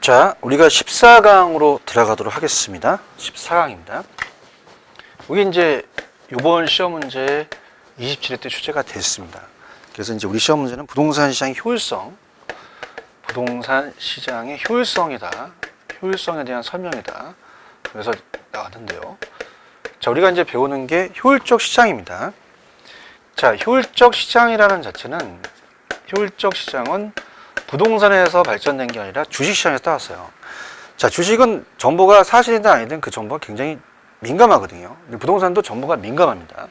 자, 우리가 14강으로 들어가도록 하겠습니다. 14강입니다. 여기 이제 이번 시험 문제 27회 때 출제가 됐습니다. 그래서 이제 우리 시험 문제는 부동산 시장의 효율성, 부동산 시장의 효율성이다. 효율성에 대한 설명이다. 그래서 나왔는데요. 자, 우리가 이제 배우는 게 효율적 시장입니다. 자, 효율적 시장이라는 자체는, 효율적 시장은 부동산에서 발전된 게 아니라 주식시장에서 따왔어요. 자, 주식은 정보가 사실이든 아니든 그 정보가 굉장히 민감하거든요. 부동산도 정보가 민감합니다.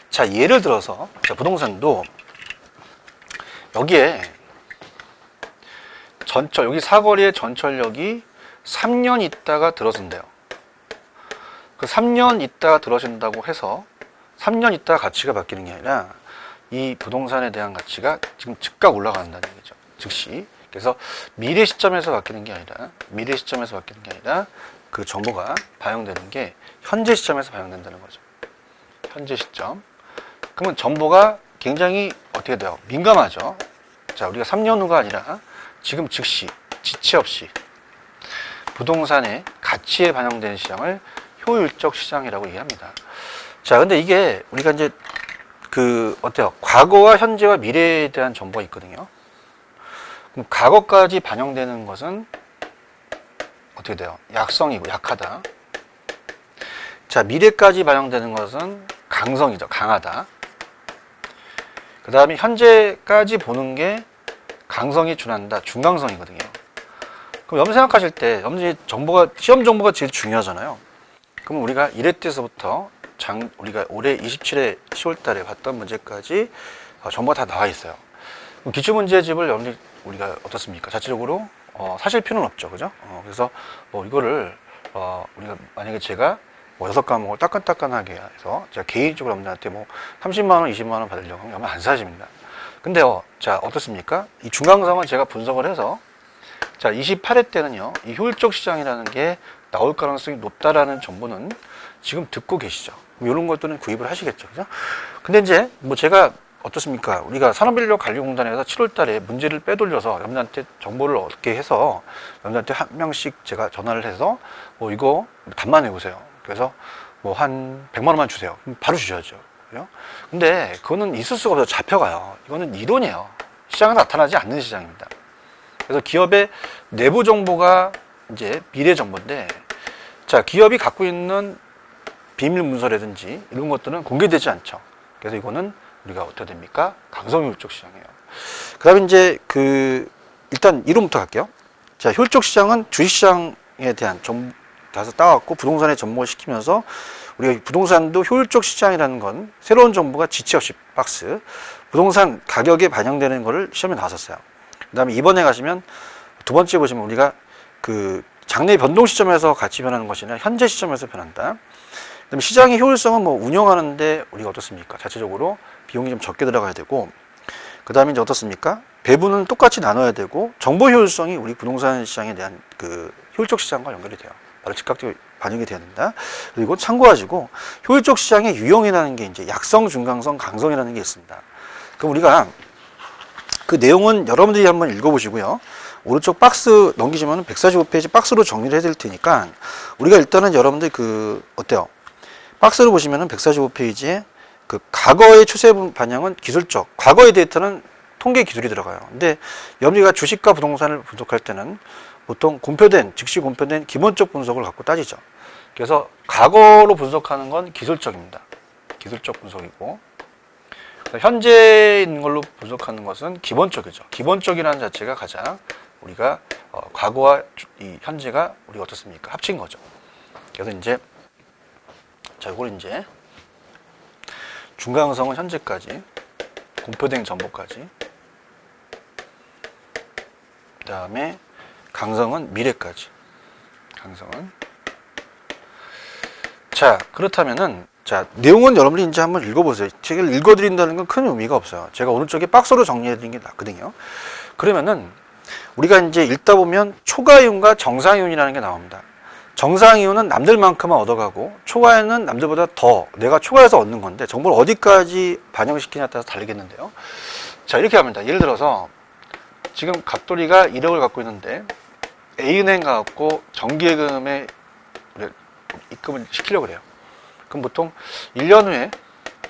자, 예를 들어서, 자, 부동산도 여기에 여기 사거리의 전철역이 3년 있다가 들어선대요. 그 3년 있다가 들어선다고 해서 3년 있다가 가치가 바뀌는 게 아니라 이 부동산에 대한 가치가 지금 즉각 올라간다는 얘기죠. 즉시. 그래서 미래 시점에서 바뀌는 게 아니라 그 정보가 반영되는 게 현재 시점에서 반영된다는 거죠. 현재 시점. 그러면 정보가 굉장히 어떻게 돼요? 민감하죠. 자, 우리가 3년 후가 아니라 지금 즉시, 지체 없이 부동산의 가치에 반영되는 시장을 효율적 시장이라고 얘기합니다. 자, 근데 이게 우리가 이제 어때요? 과거와 현재와 미래에 대한 정보가 있거든요. 그럼 과거까지 반영되는 것은 어떻게 돼요? 약성이고 약하다. 자, 미래까지 반영되는 것은 강성이죠. 강하다. 그 다음에 현재까지 보는 게 강성이 준한다. 중강성이거든요. 그럼 여러분 생각하실 때, 여러분 정보가, 시험 정보가 제일 중요하잖아요. 그럼 우리가 1회 때서부터 우리가 올해 27회 10월 달에 봤던 문제까지 정보가 다 나와 있어요. 그럼 기출문제집을 여러분들 우리가 어떻습니까? 자체적으로 사실 필요는 없죠. 그죠? 그래서 뭐 이거를 우리가 만약에 제가 뭐 6과목을 따끈따끈하게 해서 제가 개인적으로 여러분들한테 뭐 30만 원, 20만 원 받으려고 하면 안 사십니다. 근데요, 자, 어떻습니까? 이 중강성을 제가 분석을 해서, 자, 28회 때는요, 이 효율적 시장이라는 게 나올 가능성이 높다라는 정보는 지금 듣고 계시죠. 이런 것들은 구입을 하시겠죠. 그죠? 근데 이제 뭐 제가 어떻습니까? 우리가 산업인력관리공단에서 7월 달에 문제를 빼돌려서 여러분들한테 정보를 얻게 해서 여러분들한테 한 명씩 제가 전화를 해서 뭐 이거 답만 해보세요. 그래서 뭐 한 100만 원만 주세요. 그럼 바로 주셔야죠. 그죠? 근데 그거는 있을 수가 없어요. 잡혀가요. 이거는 이론이에요. 시장에 나타나지 않는 시장입니다. 그래서 기업의 내부 정보가 이제 미래 정보인데, 자, 기업이 갖고 있는 비밀 문서라든지 이런 것들은 공개되지 않죠. 그래서 이거는 우리가 어떻게 됩니까? 강성효율적 시장이에요. 그 다음에 이제 일단 이론부터 갈게요. 자, 효율적 시장은 주식시장에 대한 다서 따왔고 부동산에 접목을 시키면서 우리가 부동산도 효율적 시장이라는 건 새로운 정보가 지체 없이 박스, 부동산 가격에 반영되는 거를 시험에 나왔었어요. 그 다음에 이번에 가시면 두 번째 보시면 우리가 장래 변동 시점에서 가치 변하는 것이 아니라 현재 시점에서 변한다. 그다음에 시장의 효율성은 뭐 운영하는데 우리가 어떻습니까? 자체적으로 비용이 좀 적게 들어가야 되고, 그 다음에 이제 어떻습니까? 배분은 똑같이 나눠야 되고, 정보 효율성이 우리 부동산 시장에 대한 효율적 시장과 연결이 돼요. 바로 즉각적으로 반영이 돼야 된다. 그리고 참고하시고, 효율적 시장의 유형이라는 게 이제 약성, 중강성, 강성이라는 게 있습니다. 그럼 우리가 그 내용은 여러분들이 한번 읽어보시고요. 오른쪽 박스 넘기시면 145페이지 박스로 정리를 해드릴 테니까, 우리가 일단은 여러분들 어때요? 박스를 보시면은 145페이지에 과거의 추세 반영은 기술적, 과거의 데이터는 통계 기술이 들어가요. 근데 여러분들이 주식과 부동산을 분석할 때는 보통 즉시 공표된 기본적 분석을 갖고 따지죠. 그래서 과거로 분석하는 건 기술적입니다. 기술적 분석이고, 현재 있는 걸로 분석하는 것은 기본적이죠. 기본적이라는 자체가 가장 우리가 과거와 이 현재가 우리가 어떻습니까? 합친 거죠. 그래서 이제 자, 이걸 이제 중강성은 현재까지, 공표된 정보까지, 그 다음에 강성은 미래까지. 강성은. 자, 그렇다면은, 자, 내용은 여러분들이 이제 한번 읽어보세요. 책을 읽어드린다는 건 큰 의미가 없어요. 제가 오른쪽에 박스로 정리해드린 게 낫거든요. 그러면은, 우리가 이제 읽다 보면 초과이윤과 정상이윤이라는 게 나옵니다. 정상이윤은 남들만큼은 얻어가고, 초과이윤은 남들보다 더 내가 초과해서 얻는 건데, 정보를 어디까지 반영시키냐에 따라서 다르겠는데요. 자, 이렇게 합니다. 예를 들어서 지금 갑돌이가 1억을 갖고 있는데 A은행 가갖고 정기예금에 입금을 시키려고 그래요. 그럼 보통 1년 후에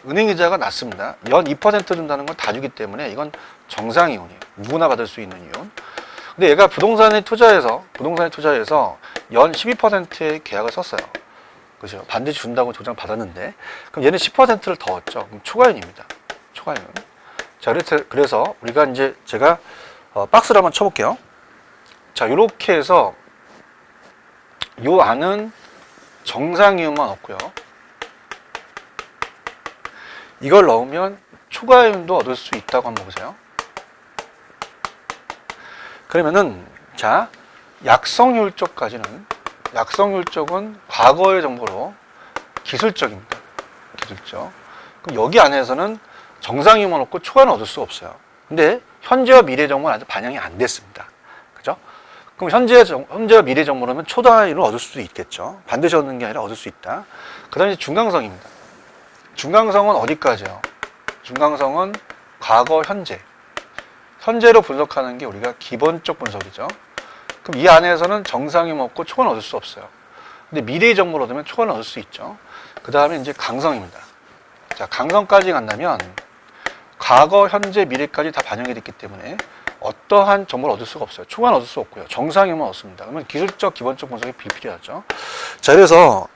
은행이자가 낮습니다. 연 2% 준다는 건 다 주기 때문에 이건 정상이윤이에요. 누구나 받을 수 있는 이윤. 근데 얘가 부동산에 투자해서 연 12%의 계약을 썼어요. 그죠? 반드시 준다고 조장 받았는데, 그럼 얘는 10%를 더 얻죠. 그럼 초과이윤입니다. 초과이윤. 자, 그래서 우리가 이제 제가 박스를 한번 쳐볼게요. 자, 요렇게 해서 요 안은 정상이윤만 얻고요. 이걸 넣으면 초과이윤도 얻을 수 있다고 한번 보세요. 그러면은 자, 약성효율적까지는, 약성효율적은 과거의 정보로 기술적입니다. 기술적. 그럼 여기 안에서는 정상이윤만 얻고 초과는 얻을 수 없어요. 근데 현재와 미래 정보는 아직 반영이 안 됐습니다. 그죠? 그럼 현재와 미래 정보라면 초과이윤을 얻을 수도 있겠죠. 반드시 얻는 게 아니라 얻을 수 있다. 그 다음에 중강성입니다. 중강성은 어디까지요? 중강성은 과거, 현재. 현재로 분석하는 게 우리가 기본적 분석이죠. 그럼 이 안에서는 정상이윤 얻고 초과는 얻을 수 없어요. 근데 미래의 정보를 얻으면 초과는 얻을 수 있죠. 그 다음에 이제 강성입니다. 자, 강성까지 간다면 과거, 현재, 미래까지 다 반영이 됐기 때문에 어떠한 정보를 얻을 수가 없어요. 초과는 얻을 수 없고요. 정상이윤만 얻습니다. 그러면 기술적, 기본적 분석이 불필요하죠. 자, 그래서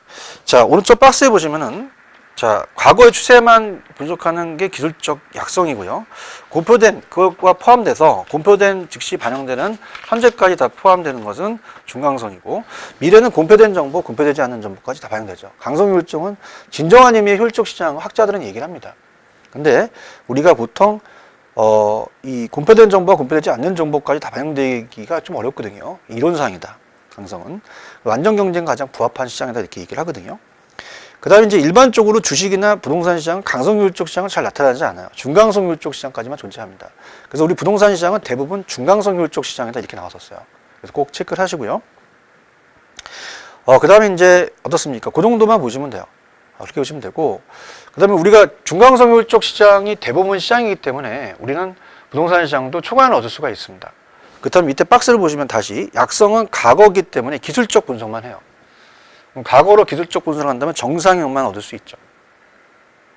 자, 오른쪽 박스에 보시면은 자, 과거의 추세만 분석하는 게 기술적 약성이고요. 공표된, 그것과 포함돼서 공표된 즉시 반영되는 현재까지 다 포함되는 것은 중강성이고, 미래는 공표된 정보, 공표되지 않는 정보까지 다 반영되죠. 강성효율적은 진정한 의미의 효율적 시장을 학자들은 얘기를 합니다. 근데 우리가 보통 이 공표된 정보와 공표되지 않는 정보까지 다 반영되기가 좀 어렵거든요. 이론상이다. 강성은 완전 경쟁 가장 부합한 시장이다 이렇게 얘기를 하거든요. 그 다음에 이제 일반적으로 주식이나 부동산 시장은 강성효율적 시장은 잘 나타나지 않아요. 중강성효율적 시장까지만 존재합니다. 그래서 우리 부동산 시장은 대부분 중강성효율적 시장이다 이렇게 나왔었어요. 그래서 꼭 체크를 하시고요. 그 다음에 이제 어떻습니까? 그 정도만 보시면 돼요. 그렇게 보시면 되고, 그 다음에 우리가 중강성효율적 시장이 대부분 시장이기 때문에 우리는 부동산 시장도 초과이윤을 얻을 수가 있습니다. 그 다음에 밑에 박스를 보시면 다시 약성은 과거이기 때문에 기술적 분석만 해요. 그럼 과거로 기술적 분석을 한다면 정상이윤만 얻을 수 있죠.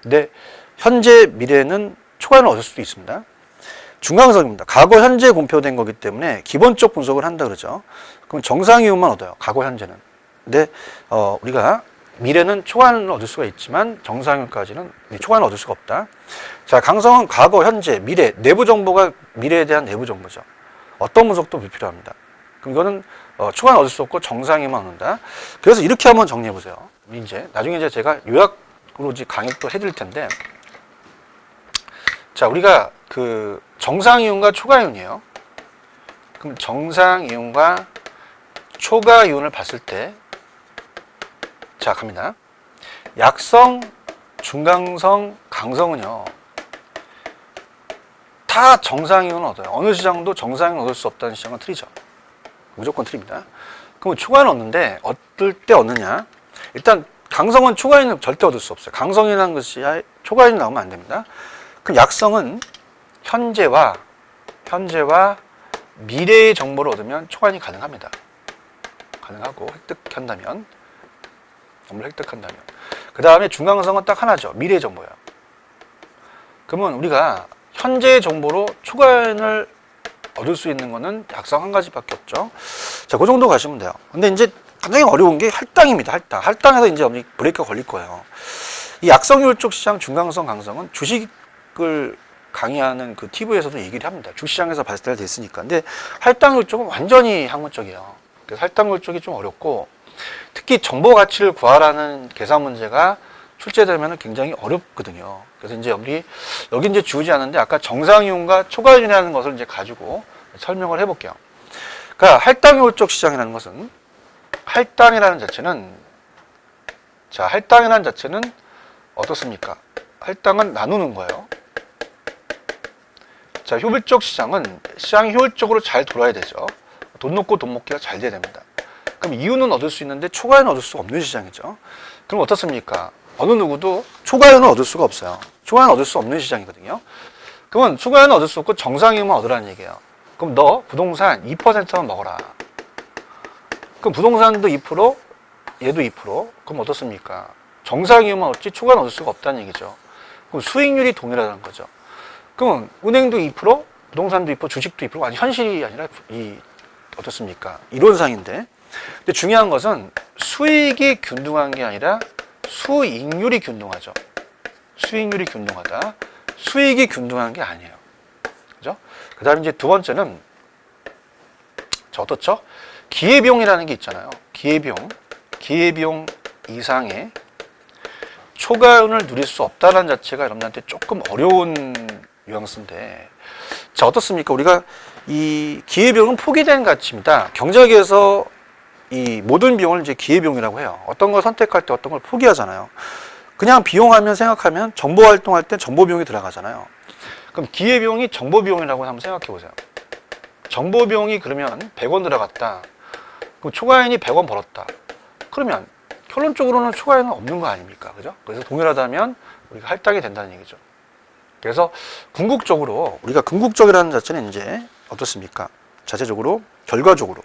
근데 현재, 미래는 초과이윤을 얻을 수도 있습니다. 중강성입니다. 과거, 현재에 공표된 거기 때문에 기본적 분석을 한다 그러죠. 그럼 정상이윤만 얻어요. 과거, 현재는. 근데 우리가 미래는 초과이윤을 얻을 수가 있지만 정상이윤까지는 초과이윤을 얻을 수가 없다. 자, 강성은 과거, 현재, 미래, 내부 정보가 미래에 대한 내부 정보죠. 어떤 분석도 불필요합니다. 그럼 이거는 초과는 얻을 수 없고 정상이윤만 얻는다. 그래서 이렇게 한번 정리해 보세요. 이제 나중에 이제 제가 요약으로 이제 강의 또 해드릴 텐데, 자, 우리가 그 정상이윤과 초과이윤이에요. 그럼 정상이윤과 초과이윤을 봤을 때, 자, 갑니다. 약성, 중강성, 강성은요, 다 정상이윤을 얻어요. 어느 시장도 정상이윤을 얻을 수 없다는 시장은 틀이죠. 무조건 틀립니다. 그럼 초과이윤을 얻는데 어떨 때 얻느냐? 일단 강성은 초과이윤을 절대 얻을 수 없어요. 강성이라는 것이 초과이윤이 나오면 안 됩니다. 그럼 약성은 현재와 미래의 정보를 얻으면 초과이윤이 가능합니다. 가능하고 획득한다면, 정보를 획득한다면. 그 다음에 중강성은 딱 하나죠. 미래의 정보예요. 그러면 우리가 현재의 정보로 초과이윤을 얻을 수 있는 거는 약성 한 가지밖에 없죠. 자, 그 정도 가시면 돼요. 근데 이제 굉장히 어려운 게 할당입니다. 할당에서 이제 브레이크가 걸릴 거예요. 이 약성효율적 시장, 중강성, 강성은 주식을 강의하는 그 TV에서도 얘기를 합니다. 주시장에서 봤을 때가 됐으니까. 근데 할당률 쪽은 완전히 학문적이에요. 그래서 할당률 쪽이 좀 어렵고, 특히 정보 가치를 구하라는 계산 문제가 출제되면 굉장히 어렵거든요. 그래서 이제 여기 이제 주지 않은데 아까 정상이윤과 초과이윤이라는 것을 이제 가지고 설명을 해볼게요. 그러니까 할당효율적 시장이라는 것은, 할당이라는 자체는 어떻습니까? 할당은 나누는 거예요. 자, 효율적 시장은 시장이 효율적으로 잘 돌아야 되죠. 돈 놓고 돈 먹기가 잘 돼야 됩니다. 그럼 이윤은 얻을 수 있는데 초과이윤은 얻을 수 없는 시장이죠. 그럼 어떻습니까? 어느 누구도 초과이윤을 얻을 수가 없어요. 초과이윤을 얻을 수 없는 시장이거든요. 그러면 초과이윤을 얻을 수 없고 정상이윤만 얻으라는 얘기예요. 그럼 너 부동산 2%만 먹어라. 그럼 부동산도 2%, 얘도 2%. 그럼 어떻습니까? 정상 이유만 얻지 초과는 얻을 수가 없다는 얘기죠. 그럼 수익률이 동일하다는 거죠. 그럼 은행도 2%, 부동산도 2%, 주식도 2%. 아니 현실이 아니라 이 어떻습니까? 이론상인데. 근데 중요한 것은 수익이 균등한 게 아니라 수익률이 균등하죠. 수익률이 균등하다. 수익이 균등한 게 아니에요. 그죠? 그 다음에 이제 두 번째는, 자, 어떻죠? 기회비용이라는 게 있잖아요. 기회비용 이상의 초과이익을 누릴 수 없다는 자체가 여러분한테 조금 어려운 뉘앙스인데, 자, 어떻습니까? 우리가 이 기회비용은 포기된 가치입니다. 경제학에서 이 모든 비용을 이제 기회비용이라고 해요. 어떤 걸 선택할 때 어떤 걸 포기하잖아요. 그냥 비용하면 생각하면 정보 활동할 때 정보 비용이 들어가잖아요. 그럼 기회비용이 정보 비용이라고 한번 생각해 보세요. 정보 비용이 그러면 100원 들어갔다. 그럼 초과이익이 100원 벌었다. 그러면 결론적으로는 초과이익은 없는 거 아닙니까? 그죠? 그래서 동일하다면 우리가 할당이 된다는 얘기죠. 그래서 궁극적으로 우리가 궁극적이라는 자체는 이제 어떻습니까? 자체적으로 결과적으로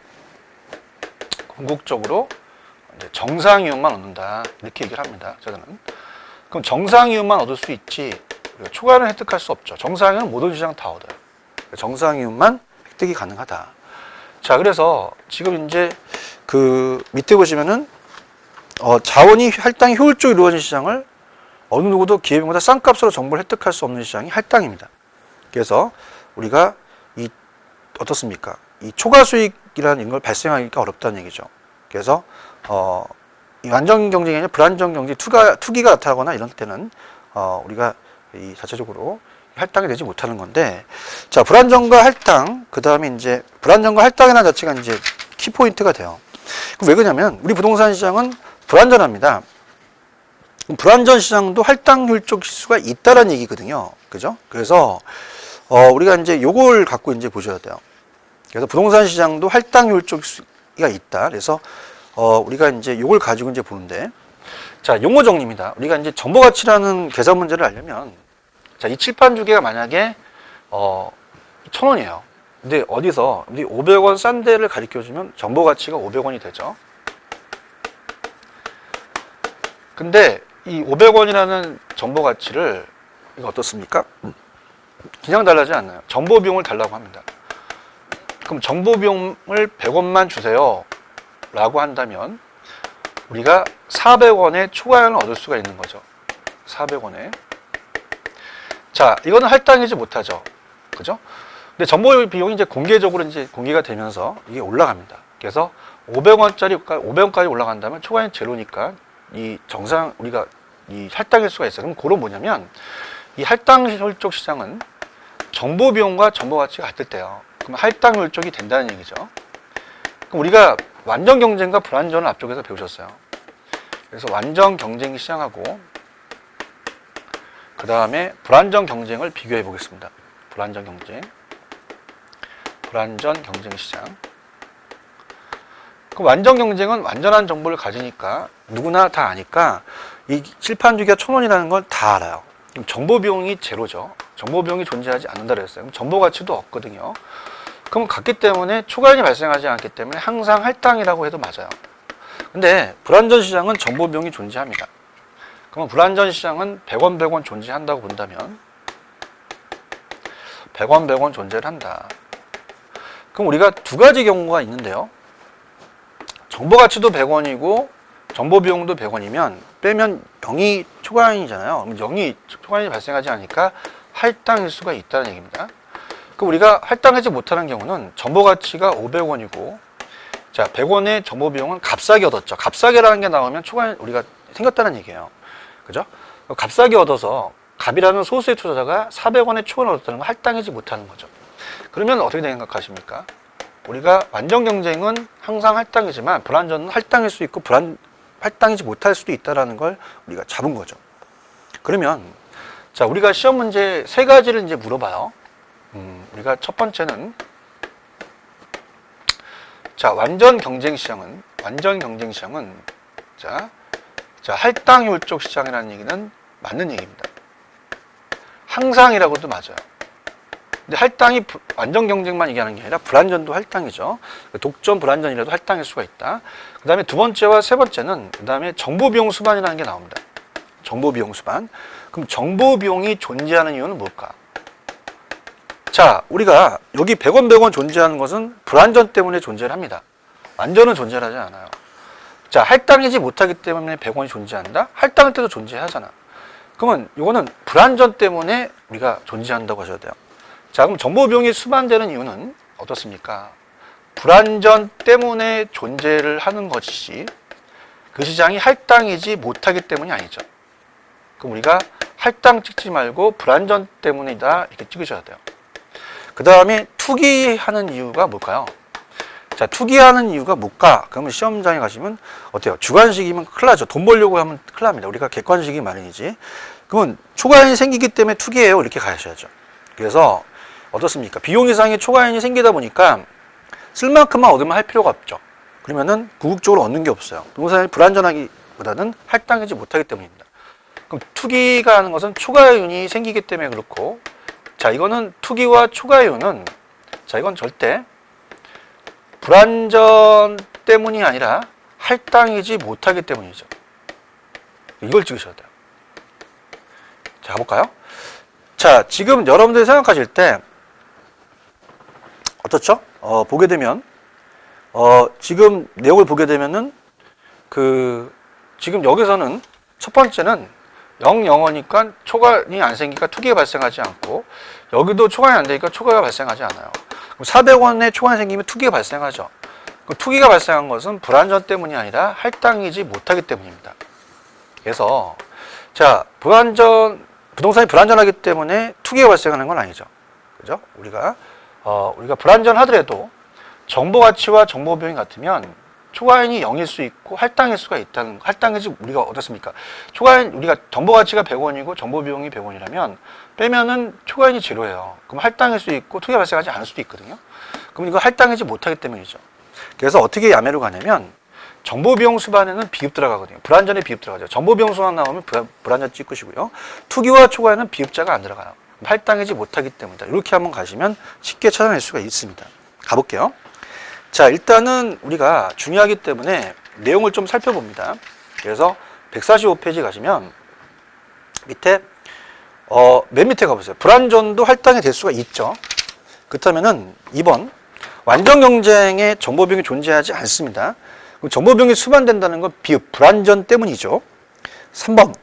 궁극적으로 이제 정상이윤만 얻는다 이렇게 얘기를 합니다. 저는 그럼 정상이윤만 얻을 수 있지 우리가 초과는 획득할 수 없죠. 정상이윤은 모든 시장 다 얻어요. 정상이윤만 획득이 가능하다. 자, 그래서 지금 이제 그 밑에 보시면은 자원이 할당이 효율적으로 이루어진 시장을 어느 누구도 기회비용보다 싼 값으로 정보를 획득할 수 없는 시장이 할당입니다. 그래서 우리가 이 어떻습니까? 이 초과 수익이라는 걸 발생하기가 어렵다는 얘기죠. 그래서 이 완전 경쟁이 아니라 불안정 경쟁, 투기가 나타나거나 이런 때는 우리가 이 자체적으로 할당이 되지 못하는 건데, 자, 불안정과 할당, 그 다음에 이제 불안정과 할당이라는 자체가 이제 키포인트가 돼요. 그럼 왜 그러냐면 우리 부동산 시장은 불안전합니다. 불안전 시장도 할당 효율적 지수가 있다라는 얘기거든요. 그죠? 그래서 우리가 이제 요걸 갖고 이제 보셔야 돼요. 그래서 부동산 시장도 할당 효율적 지수가 있다. 그래서 우리가 이제 요걸 가지고 이제 보는데, 자, 용어 정리입니다. 우리가 이제 정보 가치라는 계산 문제를 알려면, 자, 이 칠판 주기가 만약에 1,000원이에요. 근데 어디서 우리 500원 싼 데를 가르쳐 주면 정보 가치가 500원이 되죠. 근데 이 500원이라는 정보 가치를 이거 어떻습니까? 그냥 달라지지 않나요? 정보 비용을 달라고 합니다. 그럼 정보 비용을 100원만 주세요 라고 한다면 우리가 400원의 초과이익을 얻을 수가 있는 거죠. 400원에. 자, 이거는 할당이지 못하죠. 그죠? 근데 정보 비용이 이제 공개적으로 이제 공개가 되면서 이게 올라갑니다. 그래서 500원까지 올라간다면 초과이익 제로니까 이 정상 우리가 이 할당일 수가 있어요. 그럼 그건 뭐냐면 이 할당 효율적 시장은 정보 비용과 정보 가치가 같을 때요. 그럼 할당 효율적이 된다는 얘기죠. 그럼 우리가 완전 경쟁과 불완전을 앞쪽에서 배우셨어요. 그래서 완전 경쟁 시장하고 그 다음에 불완전 경쟁을 비교해 보겠습니다. 불완전 경쟁 시장. 그 완전 경쟁은 완전한 정보를 가지니까 누구나 다 아니까 이 칠판 주기가 1,000원이라는 걸 다 알아요. 그럼 정보 비용이 제로죠. 정보 비용이 존재하지 않는다 그랬어요. 그럼 정보 가치도 없거든요. 그럼 같기 때문에 초과이익이 발생하지 않기 때문에 항상 할당이라고 해도 맞아요. 근데 불완전 시장은 정보 비용이 존재합니다. 그러면 불완전 시장은 100원 100원 존재한다고 본다면 100원 100원 존재를 한다. 그럼 우리가 두 가지 경우가 있는데요. 정보 가치도 100원이고 정보 비용도 100원이면 빼면 0이 초과이익이잖아요. 그럼 0이 초과이익이 발생하지 않으니까 할당일 수가 있다는 얘기입니다. 그럼 우리가 할당하지 못하는 경우는 정보 가치가 500원이고 자, 100원의 정보 비용은 값싸게 얻었죠. 값싸게라는 게 나오면 초과이익 우리가 생겼다는 얘기예요. 그죠? 값싸게 얻어서 값이라는 소수의 투자자가 400원의 초과를 얻었다는 건 할당하지 못하는 거죠. 그러면 어떻게 생각하십니까? 우리가 완전 경쟁은 항상 할당이지만 불완전은 할당일 수 있고 할당이지 못할 수도 있다는 걸 우리가 잡은 거죠. 그러면 자, 우리가 시험 문제 세 가지를 이제 물어봐요. 우리가 첫 번째는 자, 완전 경쟁 시장은 자, 할당 효율적 시장이라는 얘기는 맞는 얘기입니다. 항상이라고도 맞아요. 근데 할당이 안전 경쟁만 얘기하는 게 아니라 불안전도 할당이죠. 독점 불안전이라도 할당일 수가 있다. 그 다음에 두 번째와 세 번째는 그 다음에 정보 비용 수반이라는 게 나옵니다. 정보 비용 수반. 그럼 정보 비용이 존재하는 이유는 뭘까? 자, 우리가 여기 100원 100원 존재하는 것은 불안전 때문에 존재를 합니다. 안전은 존재하지 않아요. 자, 할당이지 못하기 때문에 100원이 존재한다? 할당할 때도 존재하잖아. 그러면 이거는 불안전 때문에 우리가 존재한다고 하셔야 돼요. 자, 그럼 정보 비용이 수반되는 이유는 어떻습니까? 불안전 때문에 존재를 하는 것이지 그 시장이 할당이지 못하기 때문이 아니죠. 그럼 우리가 할당 찍지 말고 불안전 때문이다 이렇게 찍으셔야 돼요. 그 다음에 투기하는 이유가 뭘까요? 자, 투기하는 이유가 뭘까? 그러면 시험장에 가시면 어때요? 주관식이면 큰일 나죠. 돈 벌려고 하면 큰일 납니다. 우리가 객관식이 마련이지. 그러면 초과이익이 생기기 때문에 투기해요. 이렇게 가셔야죠. 그래서 어떻습니까? 비용 이상의 초과이익이 생기다 보니까 쓸 만큼만 얻으면 할 필요가 없죠. 그러면은 궁극적으로 얻는 게 없어요. 부동산이 불안전하기보다는 할당하지 못하기 때문입니다. 그럼 투기가 하는 것은 초과이익이 생기기 때문에 그렇고, 자, 이거는 투기와 초과이익은, 자, 이건 절대 불안전 때문이 아니라 할당이지 못하기 때문이죠. 이걸 찍으셔야 돼요. 자, 가볼까요? 자, 지금 여러분들이 생각하실 때 어떻죠? 보게 되면 지금 내용을 보게 되면은 지금 여기서는 첫 번째는 0,0이니까 초과이 안 생기니까 투기가 발생하지 않고, 여기도 초과이 안 되니까 초과가 발생하지 않아요. 400원에 초과이 생기면 투기가 발생하죠. 투기가 발생한 것은 불안전 때문이 아니라 할당이지 못하기 때문입니다. 그래서 자, 부동산이 불안전하기 때문에 투기가 발생하는 건 아니죠. 그죠? 우리가 불안전하더라도 정보 가치와 정보 비용이 같으면 초과이익이 0일 수 있고 할당일 수가 있다는, 할당이지 우리가 어떻습니까? 초과이익, 우리가 정보 가치가 100원이고 정보 비용이 100원이라면 빼면은 초과이익이 제로예요. 그럼 할당일 수 있고 투기가 발생하지 않을 수도 있거든요. 그럼 이거 할당이지 못하기 때문이죠. 그래서 어떻게 야매로 가냐면 정보 비용 수반에는 비읍 들어가거든요. 불안전에 비읍 들어가죠. 정보 비용 수반 나오면 불안전 찍으시고요. 투기와 초과에는 비읍자가 안 들어가요. 할당이지 못하기 때문이다. 이렇게 한번 가시면 쉽게 찾아낼 수가 있습니다. 가볼게요. 자, 일단은 우리가 중요하기 때문에 내용을 좀 살펴봅니다. 그래서 145페이지 가시면 밑에 맨 밑에 가보세요. 불안전도 할당이 될 수가 있죠. 그렇다면은 2번 완전 경쟁에 정보 비용이 존재하지 않습니다. 정보 비용이 수반된다는 건 비읍 불안전 때문이죠. 3번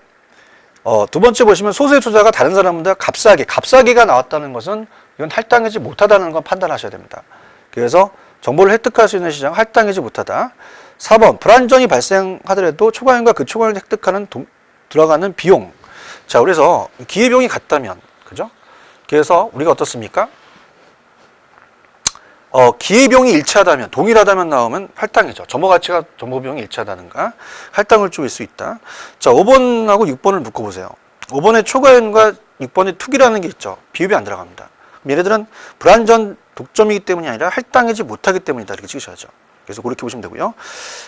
두 번째 보시면 소수의 투자가 다른 사람보다 값싸게가 나왔다는 것은 이건 할당하지 못하다는 건 판단하셔야 됩니다. 그래서 정보를 획득할 수 있는 시장 할당하지 못하다. 4번 불안전이 발생하더라도 초과이익과 그 초과이익을 획득하는 들어가는 비용. 자, 그래서 기회비용이 같다면, 그죠? 그래서 우리가 어떻습니까? 기회비용이 일치하다면, 동일하다면 나오면 할당이죠. 정보 가치가 정보 비용이 일치하다는가 할당을 쪼일 수 있다. 자, 5번하고 6번을 묶어보세요. 5번의 초과이익과 6번의 투기라는 게 있죠. 비읍이 안 들어갑니다. 얘네들은 불안전 독점이기 때문이 아니라 할당하지 못하기 때문이다. 이렇게 찍으셔야죠. 그래서 그렇게 보시면 되고요.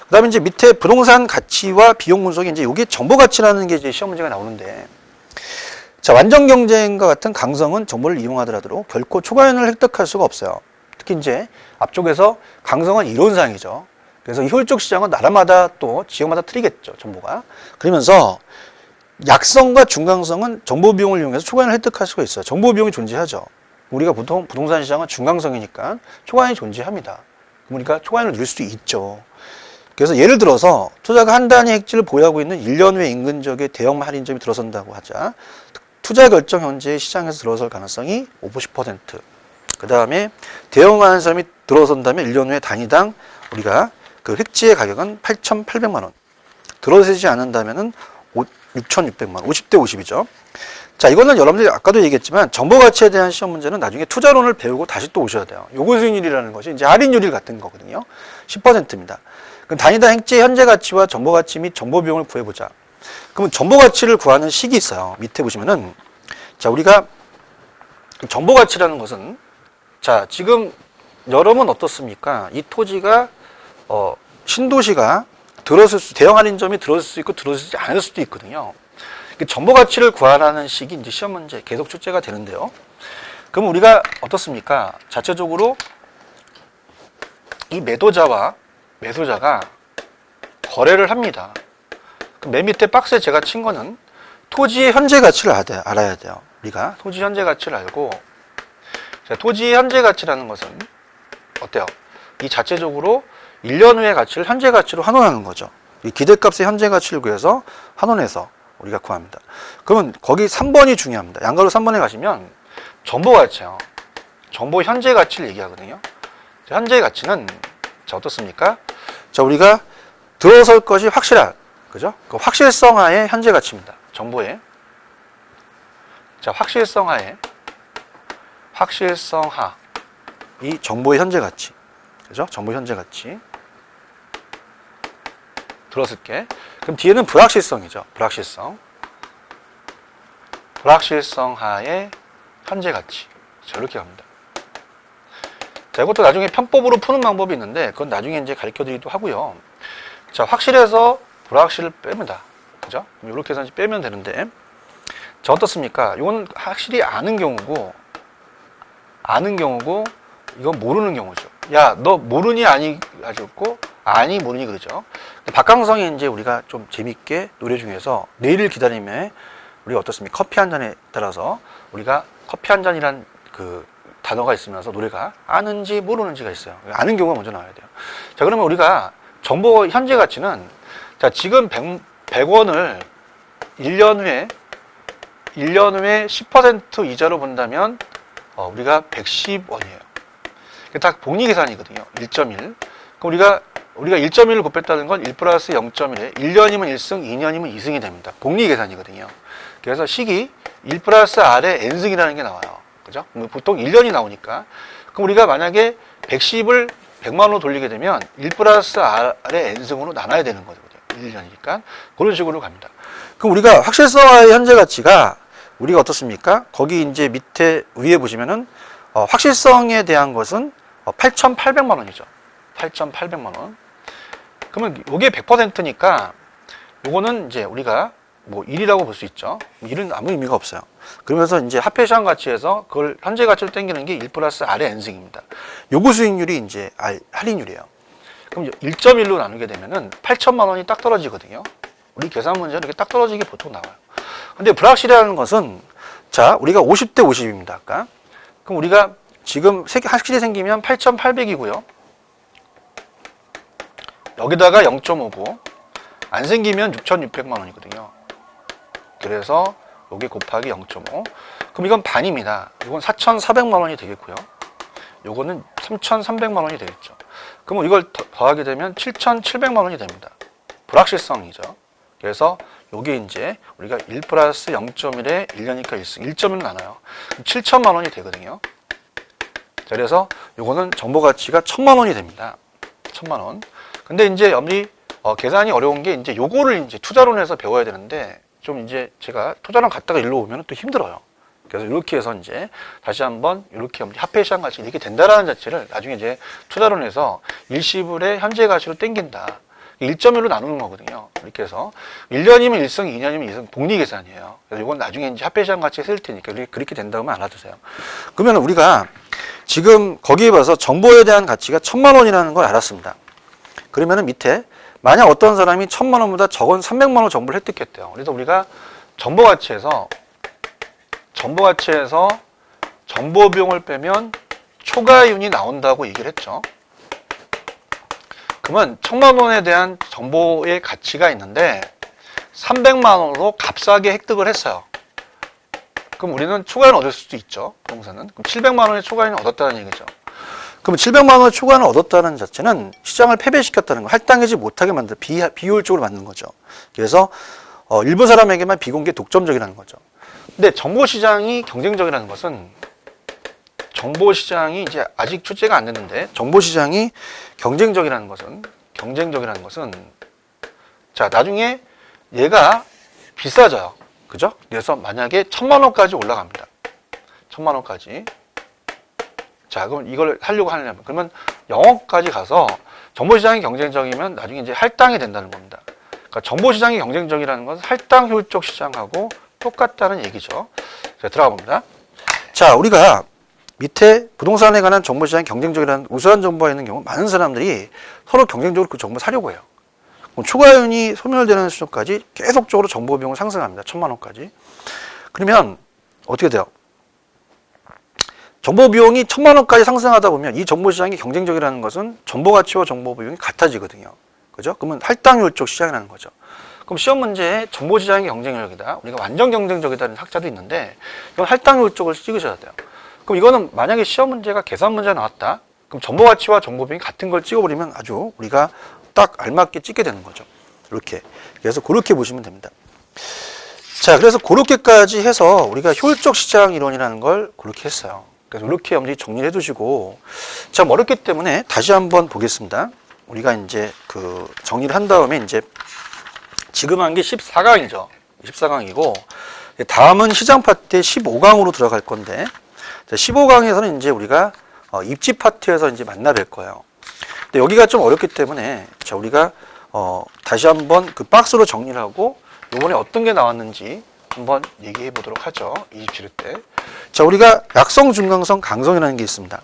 그 다음에 이제 밑에 부동산 가치와 비용 분석이 이제 이게 정보 가치라는 게 이제 시험 문제가 나오는데, 자, 완전 경쟁과 같은 강성은 정보를 이용하더라도 결코 초과이익을 획득할 수가 없어요. 특히 이제 앞쪽에서 강성은 이론상이죠. 그래서 효율적 시장은 나라마다 또 지역마다 틀리겠죠. 정보가. 그러면서 약성과 중강성은 정보 비용을 이용해서 초과이익을 획득할 수가 있어요. 정보 비용이 존재하죠. 우리가 보통 부동산 시장은 중강성이니까 초과이익이 존재합니다. 그러니까 초과이익을 누릴 수도 있죠. 그래서 예를 들어서 투자가 한 단위 핵지를 보유하고 있는 1년 후에 인근 지역에 대형 할인점이 들어선다고 하자. 투자 결정 현재 시장에서 들어설 가능성이 50%. 그 다음에 대형 할인점이 들어선다면 1년 후에 단위당 우리가 그 획지의 가격은 8,800만 원. 들어서지 않는다면은 6,600만 원. 50대 50이죠. 자, 이거는 여러분들이 아까도 얘기했지만 정보 가치에 대한 시험 문제는 나중에 투자론을 배우고 다시 또 오셔야 돼요. 요구 수익률이라는 것이 이제 할인율이 같은 거거든요. 10%입니다. 그럼 단위당 획지의 현재 가치와 정보 가치 및 정보 비용을 구해보자. 그러면 정보 가치를 구하는 식이 있어요. 밑에 보시면은, 자, 우리가 정보 가치라는 것은, 자, 지금 여러분 어떻습니까? 이 토지가 신도시가 대형 할인점이 들어설 수 있고 들어서지 않을 수도 있거든요. 정보 가치를 구하라는 식이 이제 시험 문제 계속 출제가 되는데요. 그럼 우리가 어떻습니까? 자체적으로 이 매도자와 매수자가 거래를 합니다. 그럼 맨 밑에 박스에 제가 친 거는 토지의 현재 가치를 알아야 돼요. 우리가 토지 현재 가치를 알고, 자, 토지의 현재 가치라는 것은 어때요? 이 자체적으로 1년 후의 가치를 현재 가치로 환원하는 거죠. 이 기대값의 현재 가치를 구해서 환원해서 우리가 구합니다. 그러면 거기 3번이 중요합니다. 양가로 3번에 가시면 정보 가치요. 정보 현재 가치를 얘기하거든요. 현재 가치는 자, 어떻습니까? 자, 우리가 들어설 것이 확실한, 그죠? 그 확실성하의 현재 가치입니다. 정보의. 자, 확실성하의, 확실성하. 이 정보의 현재 가치. 그죠? 정보 현재 가치. 들었을게. 그럼 뒤에는 불확실성이죠. 불확실성. 불확실성하의 현재 가치. 자, 이렇게 갑니다. 자, 이것도 나중에 편법으로 푸는 방법이 있는데, 그건 나중에 이제 가르쳐 드리기도 하고요. 자, 확실해서 불확실을 뺍니다. 그죠? 이렇게 해서 빼면 되는데, 자, 어떻습니까? 이건 확실히 아는 경우고, 이건 모르는 경우죠. 야, 너 모르니 아니 가지고, 아니 모르니 그러죠. 박강성이 이제 우리가 좀 재밌게 노래 중에서 내일을 기다리며 우리가 어떻습니까? 커피 한 잔에 따라서 우리가 커피 한 잔이란 그 단어가 있으면서 노래가 아는지 모르는지가 있어요. 아는 경우가 먼저 나와야 돼요. 자, 그러면 우리가 정보 현재 가치는, 자, 지금 100원을 1년 후에 10% 이자로 본다면 우리가 110원이에요. 이게 다 복리 계산이거든요. 1.1. 그럼 우리가 1.1을 곱했다는 건 1 플러스 0.1에 1년이면 1승, 2년이면 2승이 됩니다. 복리 계산이거든요. 그래서 식이 1 플러스 R의 N승이라는 게 나와요. 그죠? 보통 1년이 나오니까. 그럼 우리가 만약에 110을 100만 원으로 돌리게 되면 1 플러스 R의 N승으로 나눠야 되는 거거든요. 1년이니까. 그런 식으로 갑니다. 그럼 우리가 확실성화의 현재 가치가 우리가 어떻습니까? 거기 이제 밑에 위에 보시면은 확실성에 대한 것은 8,800만 원이죠. 8,800만 원. 그러면 이게 100%니까 요거는 이제 우리가 뭐 1이라고 볼 수 있죠. 1은 아무 의미가 없어요. 그러면서 이제 합해 시한 가치에서 그걸 현재 가치로 땡기는 게 1 플러스 R의 N승입니다. 요구 수익률이 이제 할인율이에요. 그럼 1.1로 나누게 되면은 8천만 원이 딱 떨어지거든요. 우리 계산 문제는 이렇게 딱 떨어지게 보통 나와요. 근데 불확실하는 것은, 자, 우리가 50대 50입니다. 아까. 그럼 우리가 지금 확실히 생기면 8,800이고요. 여기다가 0.5고, 안 생기면 6,600만 원이거든요. 그래서 여기 곱하기 0.5. 그럼 이건 반입니다. 이건 4,400만 원이 되겠고요. 요거는 3,300만 원이 되겠죠. 그럼 이걸 더하게 되면 7,700만 원이 됩니다. 불확실성이죠. 그래서 요게 이제 우리가 1 플러스 0.1에 1년이니까 1승, 1.1 나눠요. 7천만 원이 되거든요. 자, 그래서 요거는 정보 가치가 1,000만 원이 됩니다. 1,000만 원. 근데 이제 우리 계산이 어려운 게 이제 요거를 이제 투자론에서 배워야 되는데, 좀 이제 제가 투자론 갔다가 일로 오면 또 힘들어요. 그래서 이렇게 해서 이제 다시 한번 이렇게 합해 시한 가치 이렇게 된다라는 자체를 나중에 이제 투자론에서 일시불의 현재 가치로 땡긴다. 1.1로 나누는 거거든요. 이렇게 해서 1년이면 1승, 2년이면 2승 복리 계산이에요. 그래서 이건 나중에 이제 합해 시한 가치에 쓸 테니까 그렇게 된다면 알아두세요. 그러면 우리가 지금 거기에 봐서 정보에 대한 가치가 1,000만 원이라는 걸 알았습니다. 그러면은 밑에 만약 어떤 사람이 1,000만 원보다 적은 300만 원 정보를 획득했대요. 그래서 우리가 정보 가치에서 정보 비용을 빼면 초과이윤이 나온다고 얘기를 했죠. 그러면 1,000만 원에 대한 정보의 가치가 있는데 300만 원으로 값싸게 획득을 했어요. 그럼 우리는 초과이윤을 얻을 수도 있죠. 부동산은. 그럼 700만 원의 초과이윤을 얻었다는 얘기죠. 그럼 700만 원의 초과이윤을 얻었다는 자체는 시장을 패배시켰다는 거, 할당하지 못하게 만든 비효율적으로 만든 거죠. 그래서 일부 사람에게만 비공개 독점적이라는 거죠. 근데 정보시장이 경쟁적이라는 것은, 정보시장이 이제 아직 출제가 안 됐는데, 정보시장이 경쟁적이라는 것은, 자, 나중에 얘가 비싸져요. 그죠? 그래서 만약에 1,000만 원까지 올라갑니다. 1,000만 원까지. 자, 그럼 이걸 하려고 하려면, 그러면 0억까지 가서 정보시장이 경쟁적이면 나중에 이제 할당이 된다는 겁니다. 그러니까 정보시장이 경쟁적이라는 것은 할당 효율적 시장하고 똑같다는 얘기죠. 자, 들어가 봅니다. 자, 우리가 밑에 부동산에 관한 정보 시장이 경쟁적이라는 우수한 정보가 있는 경우 많은 사람들이 서로 경쟁적으로 그 정보 사려고 해요. 그럼 초과이윤이 소멸되는 수준까지 계속적으로 정보 비용을 상승합니다. 1,000만 원까지. 그러면 어떻게 돼요? 정보 비용이 1,000만 원까지 상승하다 보면 이 정보 시장이 경쟁적이라는 것은 정보 가치와 정보 비용이 같아지거든요. 그죠? 그러면 할당률적 시장이라는 거죠. 그럼 시험 문제에 정보 시장이 경쟁력이다. 우리가 완전 경쟁적이다는 학자도 있는데 이건 할당률적을 찍으셔야 돼요. 그럼 이거는 만약에 시험 문제가 계산 문제가 나왔다. 그럼 정보 가치와 정보 비용이 같은 걸 찍어버리면 아주 우리가 딱 알맞게 찍게 되는 거죠. 이렇게. 그래서 그렇게 보시면 됩니다. 자, 그래서 그렇게까지 해서 우리가 효율적 시장 이론이라는 걸 그렇게 했어요. 그래서 이렇게 염두에 정리를 해두시고, 참 어렵기 때문에 다시 한번 보겠습니다. 우리가 이제 그 정리를 한 다음에 이제 지금 한 게 14강이죠. 14강이고, 다음은 시장 파트의 15강으로 들어갈 건데, 15강에서는 이제 우리가 입지 파트에서 이제 만나 뵐 거예요. 근데 여기가 좀 어렵기 때문에, 자, 우리가 다시 한번 그 박스로 정리를 하고, 이번에 어떤 게 나왔는지 한번 얘기해 보도록 하죠. 27회 때. 자, 우리가 약성, 중강성, 강성이라는 게 있습니다.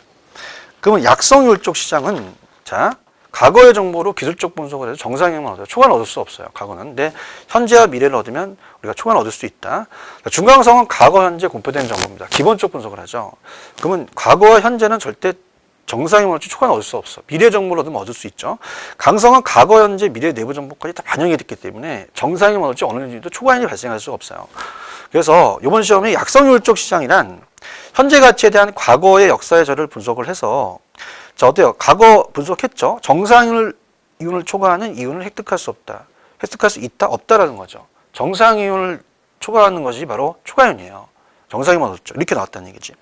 그러면 약성율적 시장은, 자, 과거의 정보로 기술적 분석을 해서 정상형만 얻어요. 초과는 얻을 수 없어요. 과거는. 근데 현재와 미래를 얻으면 우리가 초과는 얻을 수 있다. 중강성은 과거, 현재 공표된 정보입니다. 기본적 분석을 하죠. 그러면 과거와 현재는 절대 정상형만 얻지 초과는 얻을 수 없어. 미래 정보를 얻으면 얻을 수 있죠. 강성은 과거, 현재, 미래 내부 정보까지 다 반영이 됐기 때문에 정상형만 얻지 어느 정도 초과인이 발생할 수가 없어요. 그래서 이번 시험에 약성율적 시장이란 현재 가치에 대한 과거의 역사의 저를 분석을 해서, 자, 어때요? 과거 분석했죠? 정상이윤을 초과하는 이윤을 획득할 수 없다. 획득할 수 있다? 없다라는 거죠. 정상이윤을 초과하는 것이 바로 초과이윤이에요. 정상이만 얻었죠. 이렇게 나왔다는 얘기지.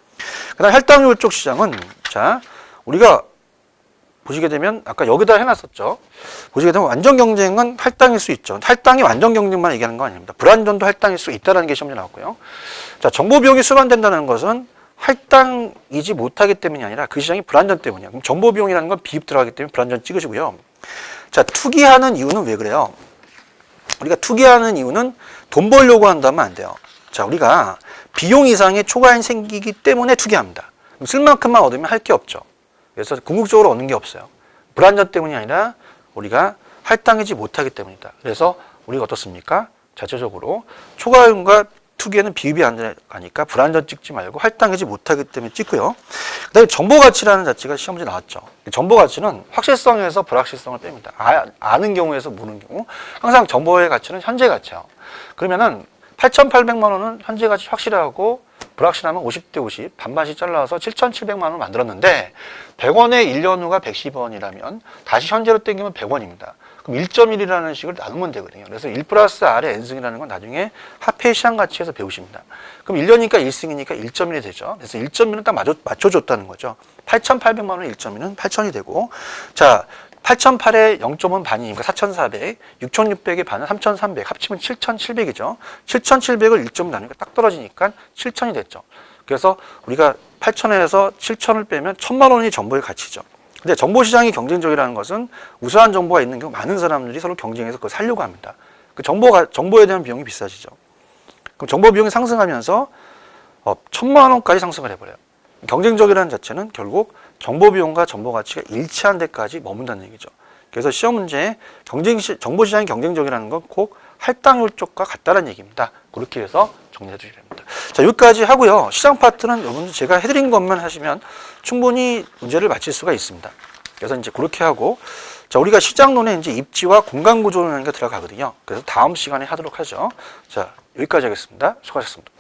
그 다음 할당률적 시장은, 자, 우리가 보시게 되면 아까 여기다 해놨었죠. 보시게 되면 완전 경쟁은 할당일 수 있죠. 할당이 완전 경쟁만 얘기하는 건 아닙니다. 불완전도 할당일 수 있다는 게 시험에 나왔고요. 자, 정보 비용이 수반된다는 것은 할당이지 못하기 때문이 아니라 그 시장이 불안전 때문이야. 그럼 정보 비용이라는 건 비입 들어가기 때문에 불안전 찍으시고요. 자, 투기하는 이유는 왜 그래요? 우리가 투기하는 이유는 돈 벌려고 한다면 안 돼요. 자, 우리가 비용 이상의 초과이윤 생기기 때문에 투기합니다. 그럼 쓸 만큼만 얻으면 할 게 없죠. 그래서 궁극적으로 얻는 게 없어요. 불안전 때문이 아니라 우리가 할당이지 못하기 때문이다. 그래서 우리가 어떻습니까? 자체적으로 초과이윤과 투기에는 비입이 안 들어가니까 불안전 찍지 말고 할당하지 못하기 때문에 찍고요. 그 다음에 정보가치라는 자체가 시험 문제 나왔죠. 정보가치는 확실성에서 불확실성을 뺍니다. 아는 경우에서 모르는 경우. 항상 정보의 가치는 현재 가치예요. 그러면은 8,800만 원은 현재 가치 확실하고 불확실하면 50대 50 반반씩 잘라서 7,700만 원을 만들었는데 100원에 1년 후가 110원이라면 다시 현재로 땡기면 100원입니다. 그럼 1.1이라는 식을 나누면 되거든요. 그래서 1 플러스 R의 N승이라는 건 나중에 화폐 시장 가치에서 배우십니다. 그럼 1년이니까 1승이니까 1.1이 되죠. 그래서 1.1은 딱 맞춰줬다는 거죠. 8,800만 원의 1.1은 8,000이 되고, 자, 8,008의 0.5는 반이니까 4,400, 6,600의 반은 3,300, 합치면 7,700이죠. 7,700을 1.1 나누니까 딱 떨어지니까 7,000이 됐죠. 그래서 우리가 8,000에서 7,000을 빼면 1,000만 원이 정보의 가치죠. 근데 정보시장이 경쟁적이라는 것은 우수한 정보가 있는 경우 많은 사람들이 서로 경쟁해서 그걸 살려고 합니다. 그 정보에 대한 비용이 비싸지죠. 그럼 정보 비용이 상승하면서 1,000만 원까지 상승을 해버려요. 경쟁적이라는 자체는 결국 정보 비용과 정보 가치가 일치한 데까지 머문다는 얘기죠. 그래서 시험 문제에 정보시장이 경쟁적이라는 건 꼭 할당률 쪽과 같다는 얘기입니다. 그렇게 해서 정리해 주시면 됩니다. 자, 여기까지 하고요. 시장 파트는 여러분들 제가 해드린 것만 하시면 충분히 문제를 마칠 수가 있습니다. 그래서 이제 그렇게 하고, 자, 우리가 시장론에 이제 입지와 공간 구조론이 들어가거든요. 그래서 다음 시간에 하도록 하죠. 자, 여기까지 하겠습니다. 수고하셨습니다.